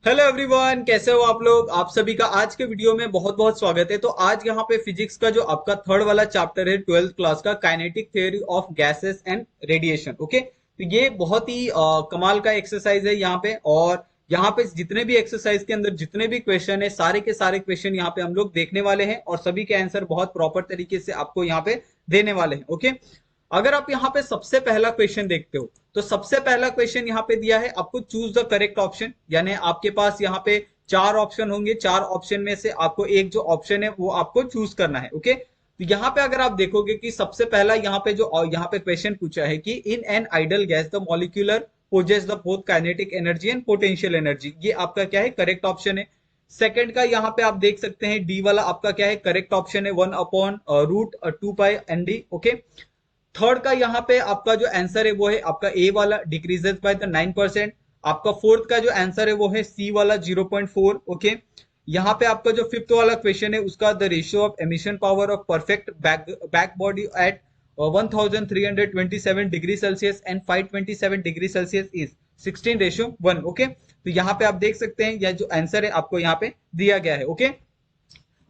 Hello everyone, कैसे हो आप लोग। आप सभी का आज के वीडियो में बहुत बहुत स्वागत है। तो आज यहाँ पे फिजिक्स का जो आपका थर्ड वाला चैप्टर है 12th क्लास का, kinetic theory of gases and radiation. Okay, तो ये बहुत ही कमाल का एक्सरसाइज है यहाँ पे। और यहाँ पे जितने भी एक्सरसाइज के अंदर जितने भी क्वेश्चन है, सारे के सारे क्वेश्चन यहाँ पे हम लोग देखने वाले हैं और सभी के आंसर बहुत प्रॉपर तरीके से आपको यहाँ पे देने वाले हैं। ओके, अगर आप यहाँ पे सबसे पहला क्वेश्चन देखते हो तो सबसे पहला क्वेश्चन यहाँ पे दिया है आपको, चूज द करेक्ट ऑप्शन। यानी आपके पास यहाँ पे चार ऑप्शन होंगे, चार ऑप्शन में से आपको एक जो ऑप्शन है वो आपको चूज करना है। ओके, तो यहाँ पे अगर आप देखोगे कि सबसे पहला यहाँ पे जो यहाँ पे क्वेश्चन पूछा है कि in an ideal gas the molecular possess the both kinetic energy and potential energy, ये आपका क्या है, करेक्ट ऑप्शन है। सेकंड का यहाँ पे आप देख सकते हैं डी वाला आपका क्या है, करेक्ट ऑप्शन है, 1/√2π ND। ओके, थर्ड का यहाँ पे आपका जो आंसर है वो है आपका ए वाला, डिक्रीजेस बाय द 9%। आपका फोर्थ का जो आंसर है वो है सी वाला, 0.4। ओके, यहाँ पे आपका जो फिफ्थ वाला क्वेश्चन है उसका, the ratio of emission power of perfect back body at 1327 degree Celsius and 527 degree Celsius is 16:1। Okay, तो यहाँ पे आप देख सकते हैं यह जो आंसर है आपको यहाँ पे दिया गया है। ओके,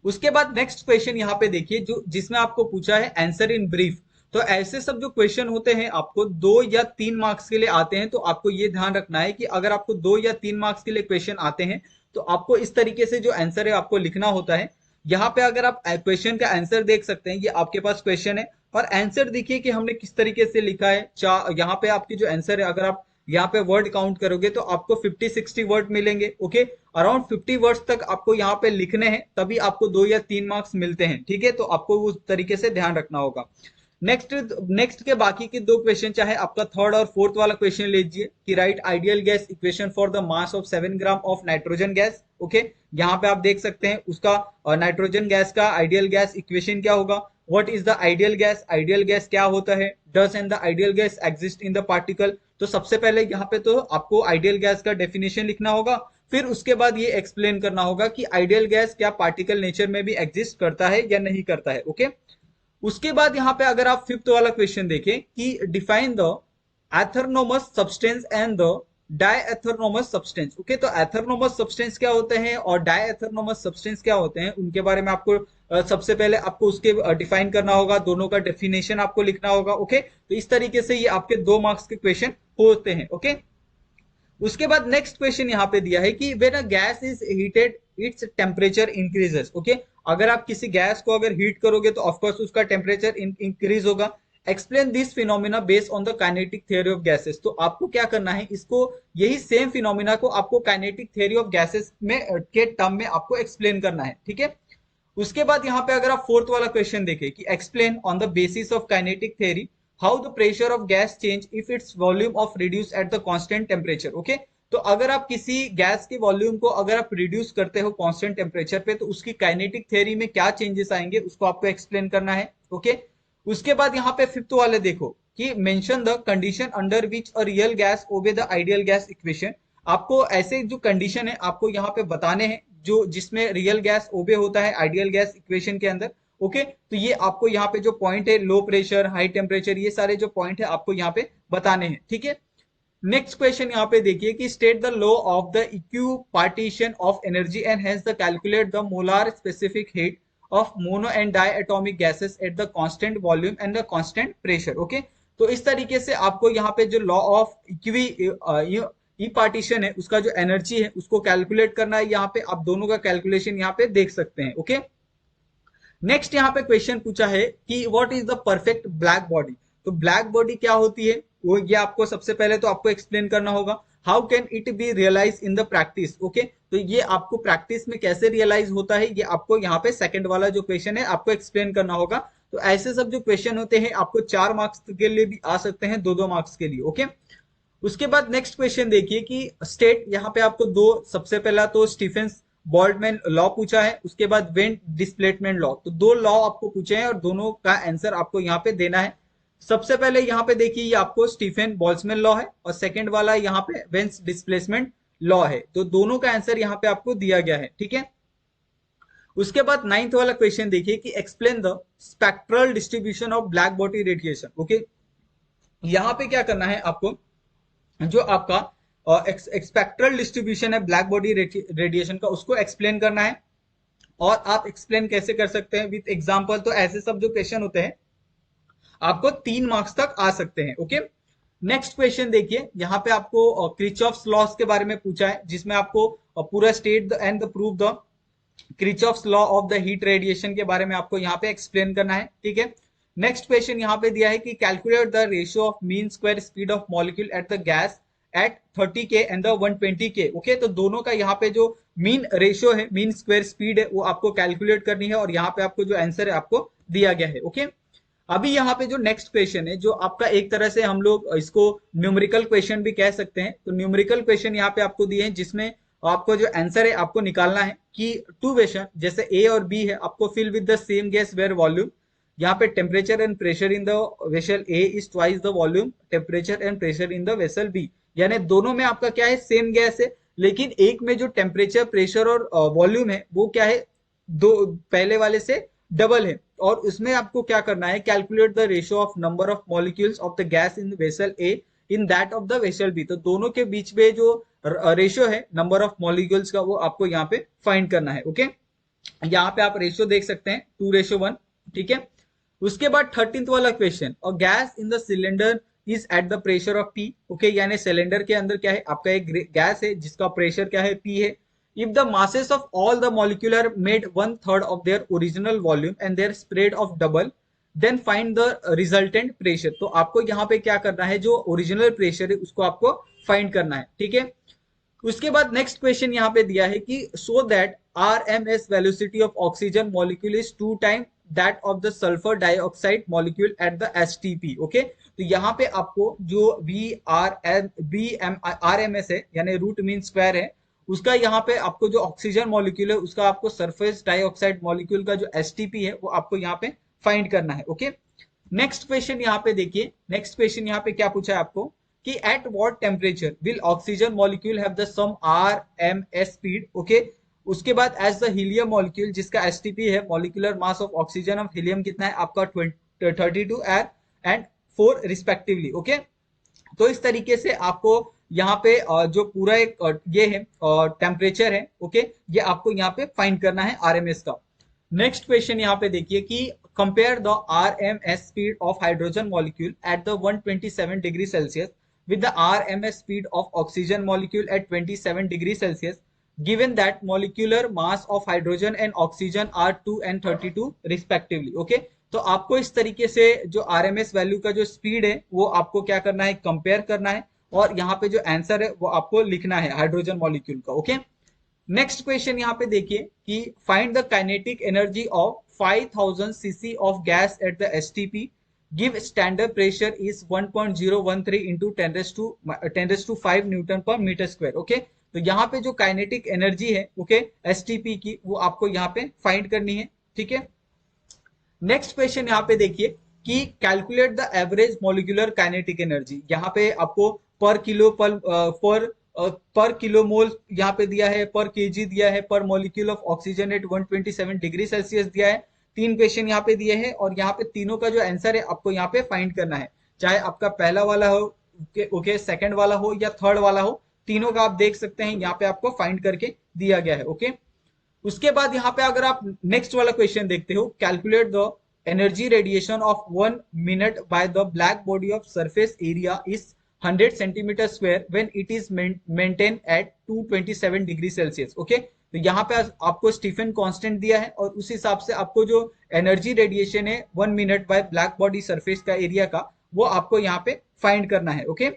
उसके बाद नेक्स्ट क्वेश्चन यहाँ पे देखिए, जो जिसमें आपको पूछा है आंसर इन ब्रीफ। तो ऐसे सब जो क्वेश्चन होते हैं आपको 2 या 3 मार्क्स के लिए आते हैं, तो आपको ये ध्यान रखना है कि अगर आपको 2 या 3 मार्क्स के लिए क्वेश्चन आते हैं तो आपको इस तरीके से जो आंसर है आपको लिखना होता है। यहाँ पे अगर आप क्वेश्चन का आंसर देख सकते हैं, ये आपके पास क्वेश्चन है और आंसर देखिए कि हमने किस तरीके से लिखा है। यहाँ पे आपकी जो आंसर है, अगर आप यहाँ पे वर्ड काउंट करोगे तो आपको 50-60 वर्ड मिलेंगे। ओके, अराउंड 50 वर्ड्स तक आपको यहाँ पे लिखने हैं, तभी आपको 2 या 3 मार्क्स मिलते हैं। ठीक है, तो आपको उस तरीके से ध्यान रखना होगा। नेक्स्ट नेक्स्ट के बाकी के दो क्वेश्चन, चाहे आपका थर्ड और फोर्थ वाला क्वेश्चन लीजिए कि right ideal gas equation for the mass of 7 gram of nitrogen gas. Okay, यहाँ पे आप देख सकते हैं उसका नाइट्रोजन गैस का आइडियल गैस इक्वेशन क्या होगा। What is the ideal gas, ideal gas क्या होता है, does and the ideal gas exist in the particle. तो सबसे पहले यहाँ पे तो आपको आइडियल गैस का डेफिनेशन लिखना होगा, फिर उसके बाद ये एक्सप्लेन करना होगा कि आइडियल गैस क्या पार्टिकल नेचर में भी एग्जिस्ट करता है या नहीं करता है। ओके, उसके बाद यहाँ पे अगर आप फिफ्थ वाला क्वेश्चन देखें कि define the athermanous substance and the diathermanous substance. Okay, तो एथरनोमस सब्सटेंस क्या होते हैं और डायएथरनोमस सब्सटेंस क्या होते हैं, उनके बारे में आपको सबसे पहले आपको उसके डिफाइन करना होगा, दोनों का डेफिनेशन आपको लिखना होगा। ओके, तो इस तरीके से ये आपके 2 मार्क्स के क्वेश्चन होते हैं। ओके, उसके बाद नेक्स्ट क्वेश्चन यहाँ पे दिया है कि when a gas is heated its temperature increases. Okay, अगर आप किसी गैस को अगर हीट करोगे तो ऑफकोर्स उसका टेम्परेचर इंक्रीज होगा। Explain this phenomena based on the kinetic theory of gases. तो आपको क्या करना है, इसको यही सेम फिनोमिना को आपको काइनेटिक थ्योरी ऑफ गैसेस में के टर्म में आपको एक्सप्लेन करना है। ठीक है, उसके बाद यहाँ पे अगर आप फोर्थ वाला क्वेश्चन देखें कि explain on the basis of kinetic theory how the pressure of gas change if its volume of reduce eight the constant temperature. Okay, तो अगर आप किसी गैस के वॉल्यूम को अगर आप रिड्यूस करते हो कांस्टेंट टेम्परेचर पे तो उसकी काइनेटिक थ्योरी में क्या चेंजेस आएंगे उसको आपको एक्सप्लेन करना है। ओके, उसके बाद यहाँ पे फिफ्थ वाले देखो कि mention the condition under which a real gas obey the ideal gas equation. आपको ऐसे जो कंडीशन है आपको यहाँ पे बताने हैं जो जिसमें रियल गैस ओबे होता है आइडियल गैस इक्वेशन के अंदर। ओके, तो ये आपको यहाँ पे जो पॉइंट है, लो प्रेशर, हाई टेम्परेचर, ये सारे जो पॉइंट है आपको यहाँ पे बताने हैं। ठीक है, नेक्स्ट क्वेश्चन यहाँ पे देखिए कि state the law of the equipartition of energy and hence the calculate the molar specific heat of mono and diatomic gases at the constant volume and the constant pressure. Okay, तो इस तरीके से आपको यहाँ पे जो law of equipartition है उसका जो एनर्जी है उसको कैलकुलेट करना है। यहाँ पे आप दोनों का कैलकुलेशन यहाँ पे देख सकते हैं। ओके, नेक्स्ट यहाँ पे क्वेश्चन पूछा है कि what is the perfect black body. तो ब्लैक बॉडी क्या होती है वो ये आपको सबसे पहले तो आपको एक्सप्लेन करना होगा। How can it be realise in the practice. Okay, तो ये आपको प्रैक्टिस में कैसे रियलाइज होता है ये आपको यहाँ पे सेकंड वाला जो क्वेश्चन है आपको एक्सप्लेन करना होगा। तो ऐसे सब जो क्वेश्चन होते हैं आपको 4 मार्क्स के लिए भी आ सकते हैं, 2-2 मार्क्स के लिए। ओके, उसके बाद नेक्स्ट क्वेश्चन देखिए कि स्टेट, यहाँ पे आपको दो, सबसे पहला तो स्टीफेंस बोल्ट्जमैन लॉ पूछा है, उसके बाद वेन डिस्प्लेसमेंट लॉ। तो दो लॉ आपको पूछे हैं और दोनों का आंसर आपको यहाँ पे देना है। सबसे पहले यहाँ पे देखिए ये आपको स्टीफेन बोल्ट्जमैन लॉ है और सेकंड वाला यहाँ पे वेन्स डिस्प्लेसमेंट लॉ है। तो दोनों का आंसर यहाँ पे आपको दिया गया है। ठीक है, उसके बाद नाइन्थ वाला क्वेश्चन देखिए कि explain the spectral distribution of black body radiation. Okay, यहाँ पे क्या करना है आपको, जो आपका स्पेक्ट्रल डिस्ट्रीब्यूशन है ब्लैक बॉडी रेडिएशन का, उसको एक्सप्लेन करना है। और आप एक्सप्लेन कैसे कर सकते हैं विथ एग्जांपल, तो ऐसे सब जो क्वेश्चन होते हैं आपको 3 मार्क्स तक आ सकते हैं। ओके, नेक्स्ट क्वेश्चन देखिए, यहाँ पे आपको क्रिचॉफ्स लॉस के बारे में पूछा है, जिसमें आपको पूरा state and the prove the Kirchhoff's law of the heat radiation के बारे में आपको यहाँ पे एक्सप्लेन करना है। ठीक है, नेक्स्ट क्वेश्चन यहाँ पे दिया है कि calculate the ratio of mean square speed of molecule at the gas at 30 के एंड द 120 के। ओके, तो दोनों का यहाँ पे जो मीन रेशियो है, मीन स्क्वायर स्पीड है, वो आपको कैलकुलेट करनी है और यहाँ पे आपको जो आंसर है आपको दिया गया है। ओके, अभी यहाँ पे जो नेक्स्ट क्वेश्चन है, जो आपका एक तरह से हम लोग इसको न्यूमेरिकल क्वेश्चन भी कह सकते हैं, तो न्यूमेरिकल क्वेश्चन यहाँ पे आपको दिए हैं, जिसमें आपको जो आंसर है आपको निकालना है कि टू वेसल जैसे ए और बी है, आपको fill with the same gas where volume, यहाँ पे temperature and pressure in the vessel A is twice the volume temperature and pressure in the vessel B. यानी दोनों में आपका क्या है, सेम गैस है, लेकिन एक में जो टेम्परेचर प्रेशर और वॉल्यूम है वो क्या है, दो पहले वाले से डबल है। और उसमें आपको क्या करना है, calculate the ratio of number of molecules of the gas in vessel A in that of the vessel B. तो दोनों के बीच में जो रेशियो है नंबर ऑफ मॉलिक्यूल्स का, वो आपको यहाँ पे फाइंड करना है। ओके, यहाँ पे आप रेशियो देख सकते हैं 2:1। ठीक है, उसके बाद 13th वाला क्वेश्चन, और gas in the cylinder is at the pressure of P। Okay, यानी सिलेंडर के अंदर क्या है, आपका एक गैस है जिसका प्रेशर क्या है, P है। If the masses of all the molecule are made 1/3 of their original volume and their spread of double, then find the resultant pressure। तो आपको यहाँ पे क्या करना है, जो ओरिजिनल प्रेशर है उसको आपको फाइंड करना है। ठीक है, उसके बाद नेक्स्ट क्वेश्चन यहाँ पे दिया है कि so that RMS velocity of oxygen molecule is 2 time that of the sulphur dioxide molecule at the STP। Okay, तो यहाँ पे आपको जो RMS है, यानी रूट मीन स्क्वायर है, उसका यहाँ पे आपको जो ऑक्सीजन मॉलिक्यूल है उसका आपको सरफेस डाइऑक्साइड मॉलिक्यूल का जो STP है वो आपको यहाँ पे फाइंड करना है। ओके, नेक्स्ट क्वेश्चन यहाँ पे देखिए, नेक्स्ट क्वेश्चन यहाँ पे क्या पूछा है आपको कि at what temperature will oxygen molecule have the same RMS speed. Okay, उसके बाद एज द हीलियम मॉलिक्यूल जिसका STP है, molecular mass of oxygen of helium कितना है आपका 32 एंड 4 रिस्पेक्टिवली। ओके, तो इस तरीके से आपको यहाँ पे जो पूरा एक ये है टेम्परेचर है, ओके, ये आपको यहाँ पे फाइंड करना है RMS का। नेक्स्ट क्वेश्चन यहाँ पे देखिए कि compare the RMS speed of hydrogen molecule at the 127 degree Celsius with the RMS speed of oxygen molecule at 27 degree Celsius, given that molecular mass of hydrogen and oxygen are 2 and 32 respectively। okay? तो आपको इस तरीके से जो RMS value का जो speed है वो आपको क्या करना है, कंपेयर करना है, और यहाँ पे जो आंसर है वो आपको लिखना है हाइड्रोजन मॉलिक्यूल का। ओके, नेक्स्ट क्वेश्चन यहाँ पे देखिए कि find the kinetic energy of 5000 cc of gas at the STP, give standard pressure is 1.013 into 10⁵ Newton पर मीटर स्क्वायर। ओके, तो यहाँ पे जो काइनेटिक एनर्जी है, ओके, STP की, वो आपको यहाँ पे फाइंड करनी है। ठीक है, नेक्स्ट क्वेश्चन यहाँ पे देखिए कि calculate the average molecular kinetic energy. यहाँ पे आपको पर किलो पर किलोमोल यहाँ पे दिया है, पर केजी दिया है, पर molecule of oxygen at 127 degree Celsius दिया है। 3 क्वेश्चन यहाँ पे दिए हैं और यहाँ पे तीनों का जो आंसर है आपको यहाँ पे फाइंड करना है, चाहे आपका पहला वाला हो, ओके, सेकंड वाला हो या थर्ड वाला हो, तीनों का आप देख सकते हैं यहाँ पे आपको फाइंड करके दिया गया है। ओके, उसके बाद यहाँ पे अगर आप नेक्स्ट वाला क्वेश्चन देखते हो, calculate the energy radiation of 1 minute by the black body of surface area is 100 centimetre square when it is maintain eight 227 degree Celsius. Okay, तो यहाँ पे आपको स्टीफन कांस्टेंट दिया है और उस हिसाब से आपको जो एनर्जी रेडिएशन है 1 minute by black body surface का एरिया का, वो आपको यहाँ पे फाइंड करना है। ओके,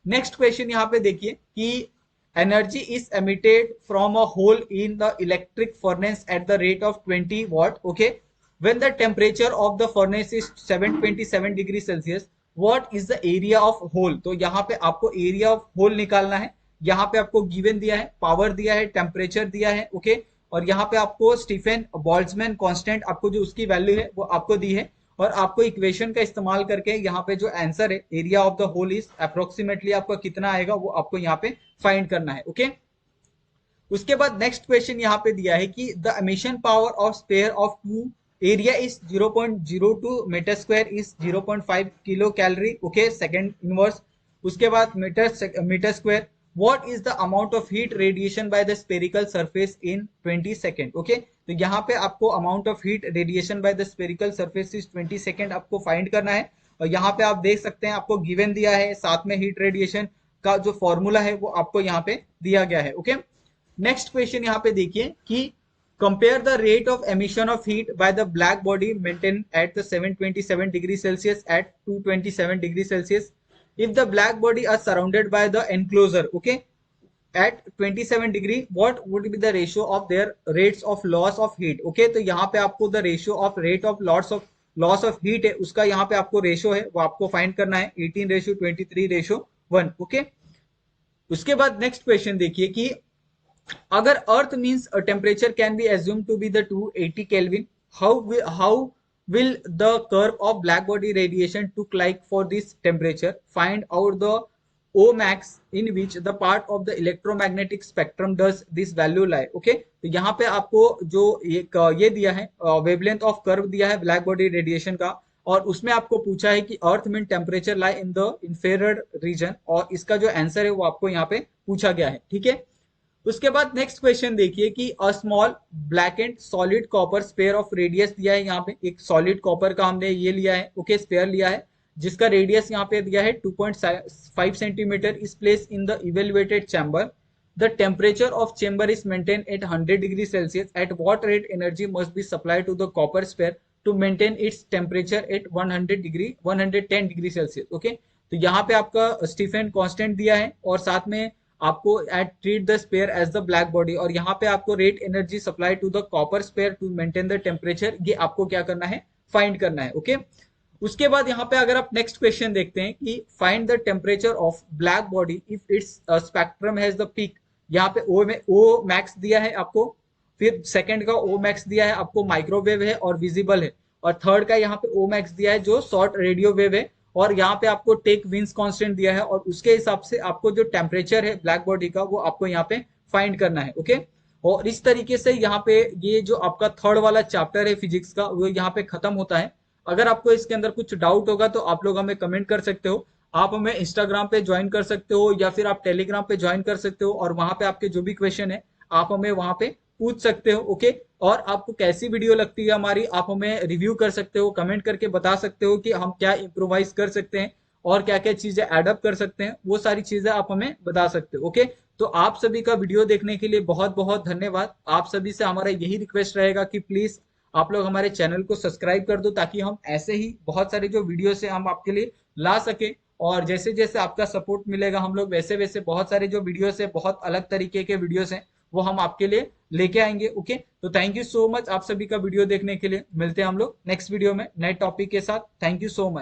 नेक्स्ट क्वेश्चन यहाँ पे देखिए कि energy is emitted from a hole in the electric furnace at the rate of 20 watt. Okay, when the temperature of the furnace is 727 degree Celsius, what is the area of hole. तो यहाँ पे आपको area of whole निकालना है। यहाँ पे आपको given दिया है, पावर दिया है, टेम्परेचर दिया है। ओके, और यहाँ पे आपको स्टीफन बोल्ट्जमैन कांस्टेंट आपको जो उसकी वैल्यू है वो आपको दी है, और आपको इक्वेशन का इस्तेमाल करके यहाँ पे जो आंसर है area of the hole is approximately आपका कितना आएगा वो आपको यहाँ पे फाइंड करना है। ओके, उसके बाद नेक्स्ट क्वेश्चन यहाँ पे दिया है कि the emission power of sphere of 2 area is 0.02 metre square is 0.5 kilo calorie. Okay, second inverse. उसके बाद metre square what is the amount of heat radiation by the spherical surface in 20 second. Okay, तो यहाँ पे आपको amount of heat radiation by the spherical surface is 20 second आपको find करना है। और यहाँ पे आप देख सकते हैं आपको गिवन दिया है, साथ में हीट रेडिएशन का जो फॉर्मूला है वो आपको यहाँ पे दिया गया है। ओके, नेक्स्ट क्वेश्चन यहाँ पे देखिए कि compare the rate of emission of heat by the black body maintain at the 727 degree Celsius eight 227 degree Celsius if the black body are surrounded by the enclosure, okay, at 27 degree, what would be the ratio of their rates of loss of heat? Okay, तो यहाँ पे आपको the ratio of rate of loss of heat है, उसका यहाँ पे आपको ratio है वो आपको फाइंड करना है 18:23:1। ओके, उसके बाद नेक्स्ट क्वेश्चन देखिए कि अगर earth means temperature can be assume to be the 280 kelvin, how will the curve of black body radiation took like for this temperature? Find out the O max in which the part of the electromagnetic spectrum does this value lie. Okay, तो यहाँ पे आपको जो ये दिया है wavelength of curve दिया है ब्लैक बॉडी रेडिएशन का, और उसमें आपको पूछा है कि earth mean temperature lie in the inferior region, और इसका जो आंसर है वो आपको यहाँ पे पूछा गया है। ठीक है, उसके बाद नेक्स्ट क्वेश्चन देखिए कि a small black and solid copper sphere of radius दिया है, यहाँ पे एक सॉलिड कॉपर का हमने ये लिया है, ओके, स्पेयर लिया है जिसका रेडियस यहाँ पे दिया है 2.5 centimetre, is place in the evaluated chamber. The temperature of chamber is maintain at 100 degree Celsius, at what rate energy must be supply to the copper sphere to maintain its temperature at 110 degree Celsius. Okay, तो यहाँ पे आपका Stephen constant दिया है और साथ में आपको at treat the sphere as the black body, और यहाँ पे आपको rate energy supply to the copper sphere to maintain the temperature, ये आपको क्या करना है, फाइंड करना है। ओके, उसके बाद यहाँ पे अगर आप नेक्स्ट क्वेश्चन देखते हैं कि find the temperature of black body if it's spectrum has the peak, यहाँ पे ओ में ओ मैक्स दिया है आपको, फिर सेकंड का ओ मैक्स दिया है आपको माइक्रोवेव है और विजिबल है, और थर्ड का यहाँ पे ओ मैक्स दिया है जो शॉर्ट रेडियो वेव है, और यहाँ पे आपको टेक विंस कांस्टेंट दिया है, और उसके हिसाब से आपको जो टेम्परेचर है ब्लैक बॉडी का वो आपको यहाँ पे फाइंड करना है। ओके, और इस तरीके से यहाँ पे ये जो आपका थर्ड वाला चैप्टर है फिजिक्स का वो यहाँ पे खत्म होता है। अगर आपको इसके अंदर कुछ डाउट होगा तो आप लोग हमें कमेंट कर सकते हो, आप हमें इंस्टाग्राम पे ज्वाइन कर सकते हो या फिर आप टेलीग्राम पे ज्वाइन कर सकते हो, और वहां पे आपके जो भी क्वेश्चन है आप हमें वहां पे पूछ सकते हो। ओके, और आपको कैसी वीडियो लगती है हमारी आप हमें रिव्यू कर सकते हो, कमेंट करके बता सकते हो कि हम क्या इम्प्रोवाइज कर सकते हैं और क्या क्या चीजें एडअप कर सकते हैं, वो सारी चीजें आप हमें बता सकते हो। ओके, तो आप सभी का वीडियो देखने के लिए बहुत बहुत धन्यवाद। आप सभी से हमारा यही रिक्वेस्ट रहेगा कि प्लीज आप लोग हमारे चैनल को सब्सक्राइब कर दो, ताकि हम ऐसे ही बहुत सारे जो वीडियो है हम आपके लिए ला सके, और जैसे जैसे आपका सपोर्ट मिलेगा हम लोग वैसे वैसे बहुत सारे जो वीडियोस है, बहुत अलग तरीके के वीडियोस हैं, वो हम आपके लिए लेके आएंगे। ओके, तो थैंक यू सो मच आप सभी का वीडियो देखने के लिए। मिलते हैं हम लोग नेक्स्ट वीडियो में नए टॉपिक के साथ। Thank you so much.